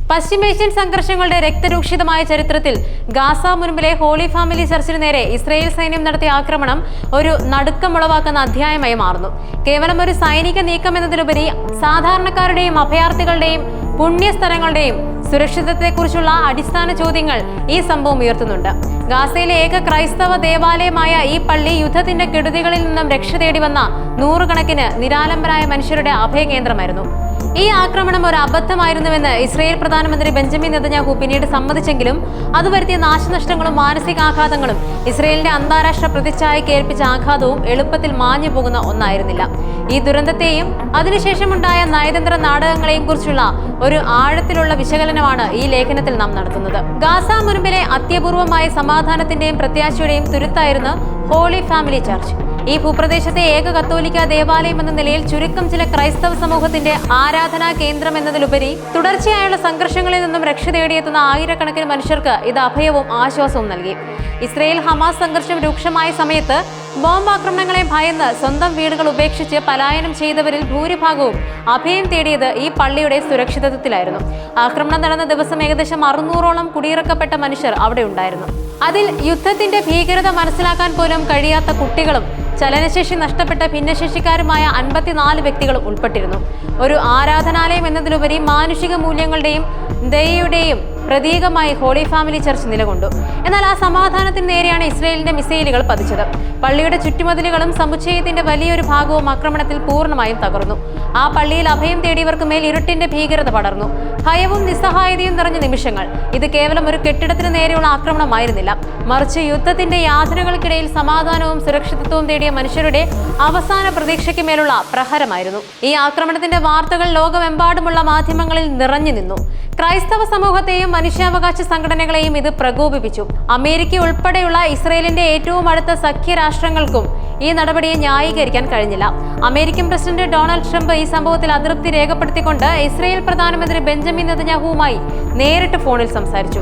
പശ്ചിമേഷ്യൻ സംഘർഷങ്ങളുടെ രക്തരൂക്ഷിതമായ ചരിത്രത്തിൽ Gaza മുൻപിലെ holy family ചർച്ചിന് നേരെ ഇസ്രായേൽ സൈന്യം നടത്തിയ ആക്രമണം ഒരു നടുക്കമുളവാക്കുന്ന അധ്യായമായി മാറുന്നു. കേവലം ഒരു സൈനിക നീക്കം എന്നതിലുപരി സാധാരണക്കാരുടെയും അഭയാർത്ഥികളുടെയും പുണ്യസ്ഥലങ്ങളുടെയും സുരക്ഷിതത്വത്തെക്കുറിച്ചുള്ള അടിസ്ഥാന ചോദ്യങ്ങൾ ഈ സംഭവം ഉയർത്തുന്നുണ്ട്. ഗാസയിലെ ഏക ക്രൈസ്തവ ദേവാലയമായ ഈ പള്ളി യുദ്ധത്തിന്റെ കെടുതികളിൽ നിന്നും രക്ഷ തേടി വന്ന നൂറുകണക്കിന് നിരാലംബരായ മനുഷ്യരുടെ അഭയകേന്ദ്രമായിരുന്നു. ഈ ആക്രമണം ഒരു അബദ്ധമായിരുന്നുവെന്ന് ഇസ്രായേൽ പ്രധാനമന്ത്രി ബെഞ്ചമിൻ നെതന്യാഹു പിന്നീട് സമ്മതിച്ചെങ്കിലും അത് വരുത്തിയ നാശനഷ്ടങ്ങളും മാനസികാഘാതങ്ങളും ഇസ്രായേലിന്റെ അന്താരാഷ്ട്ര പ്രതിച്ഛായയ്ക്ക് ഏൽപ്പിച്ച ആഘാതവും എളുപ്പത്തിൽ മാഞ്ഞു പോകുന്ന ഒന്നായിരുന്നില്ല. ഈ ദുരന്തത്തെയും അതിനുശേഷമുണ്ടായ നയതന്ത്ര നാടകങ്ങളെയും കുറിച്ചുള്ള ഒരു ആഴത്തിലുള്ള വിശകലനമാണ് ഈ ലേഖനത്തിൽ നാം നടത്തുന്നത്. ഗാസ മുൻപിലെ അത്യപൂർവമായ സമാധാനത്തിന്റെയും പ്രത്യാശയുടെയും തുരുത്തായിരുന്നു ഹോളി ഫാമിലി ചർച്ച്. ഈ ഭൂപ്രദേശത്തെ ഏക കത്തോലിക്ക ദേവാലയം എന്ന നിലയിൽ ചുരുക്കം ചില ക്രൈസ്തവ സമൂഹത്തിന്റെ ആരാധനാ കേന്ദ്രം എന്നതിലുപരി തുടർച്ചയായുള്ള സംഘർഷങ്ങളിൽ നിന്നും രക്ഷ തേടിയെത്തുന്ന ആയിരക്കണക്കിന് മനുഷ്യർക്ക് ഇത് അഭയവും ആശ്വാസവും നൽകി. ഇസ്രായേൽ ഹമാസ് സംഘർഷം രൂക്ഷമായ സമയത്ത് ബോംബാക്രമണങ്ങളെ ഭയന്ന് സ്വന്തം വീടുകൾ ഉപേക്ഷിച്ച് പലായനം ചെയ്തവരിൽ ഭൂരിഭാഗവും അഭയം തേടിയത് ഈ പള്ളിയുടെ സുരക്ഷിതത്വത്തിലായിരുന്നു. ആക്രമണം നടന്ന ദിവസം ഏകദേശം 600ഓളം കുടിയിറക്കപ്പെട്ട മനുഷ്യർ അവിടെ ഉണ്ടായിരുന്നു. അതിൽ യുദ്ധത്തിന്റെ ഭീകരത മനസ്സിലാക്കാൻ പോലും കഴിയാത്ത കുട്ടികളും ചലനശേഷി നഷ്ടപ്പെട്ട ഭിന്നശേഷിക്കാരുമായ 54 വ്യക്തികളും ഉൾപ്പെട്ടിരുന്നു. ഒരു ആരാധനാലയം എന്നതിലുപരി മാനുഷിക മൂല്യങ്ങളുടെയും ദയയുടെയും പ്രതീകമായി ഹോളി ഫാമിലി ചർച്ച് നിലകൊണ്ടു. എന്നാൽ ആ സമാധാനത്തിന് നേരെയാണ് ഇസ്രായേലിന്റെ മിസൈലുകൾ പതിച്ചത്. പള്ളിയുടെ ചുറ്റുമതിലുകളും സമുച്ചയത്തിന്റെ വലിയൊരു ഭാഗവും ആക്രമണത്തിൽ പൂർണ്ണമായും തകർന്നു. ആ പള്ളിയിൽ അഭയം തേടിയവർക്ക് മേൽ ഇരുട്ടിന്റെ ഭീകരത പടർന്നു. ഭയവും നിസ്സഹായതയും നിറഞ്ഞ നിമിഷങ്ങൾ. ഇത് കേവലം ഒരു കെട്ടിടത്തിന് നേരെയുള്ള ആക്രമണമായിരുന്നില്ല, മറിച്ച് യുദ്ധത്തിന്റെ യാതനകൾക്കിടയിൽ സമാധാനവും സുരക്ഷിതത്വവും തേടിയ മനുഷ്യരുടെ അവസാന പ്രതീക്ഷയ്ക്ക് മേലുള്ള പ്രഹരമായിരുന്നു. ഈ ആക്രമണത്തിന്റെ വാർത്തകൾ ലോകമെമ്പാടുമുള്ള മാധ്യമങ്ങളിൽ നിറഞ്ഞു നിന്നു. ക്രൈസ്തവ സമൂഹത്തെയും മനുഷ്യാവകാശ സംഘടനകളെയും ഇത് പ്രകോപിപ്പിച്ചു. അമേരിക്ക ഉൾപ്പെടെയുള്ള ഇസ്രായേലിന്റെ ഏറ്റവും അടുത്ത സഖ്യരാഷ്ട്രങ്ങൾക്കും ഈ നടപടിയെ ന്യായീകരിക്കാൻ കഴിഞ്ഞില്ല. അമേരിക്കൻ പ്രസിഡന്റ് ഡൊണാൾഡ് ട്രംപ് ഈ സംഭവത്തിൽ അതൃപ്തി രേഖപ്പെടുത്തിക്കൊണ്ട് ഇസ്രായേൽ പ്രധാനമന്ത്രി ബെഞ്ചമിൻ നെതന്യാഹുവുമായി നേരിട്ട് ഫോണിൽ സംസാരിച്ചു.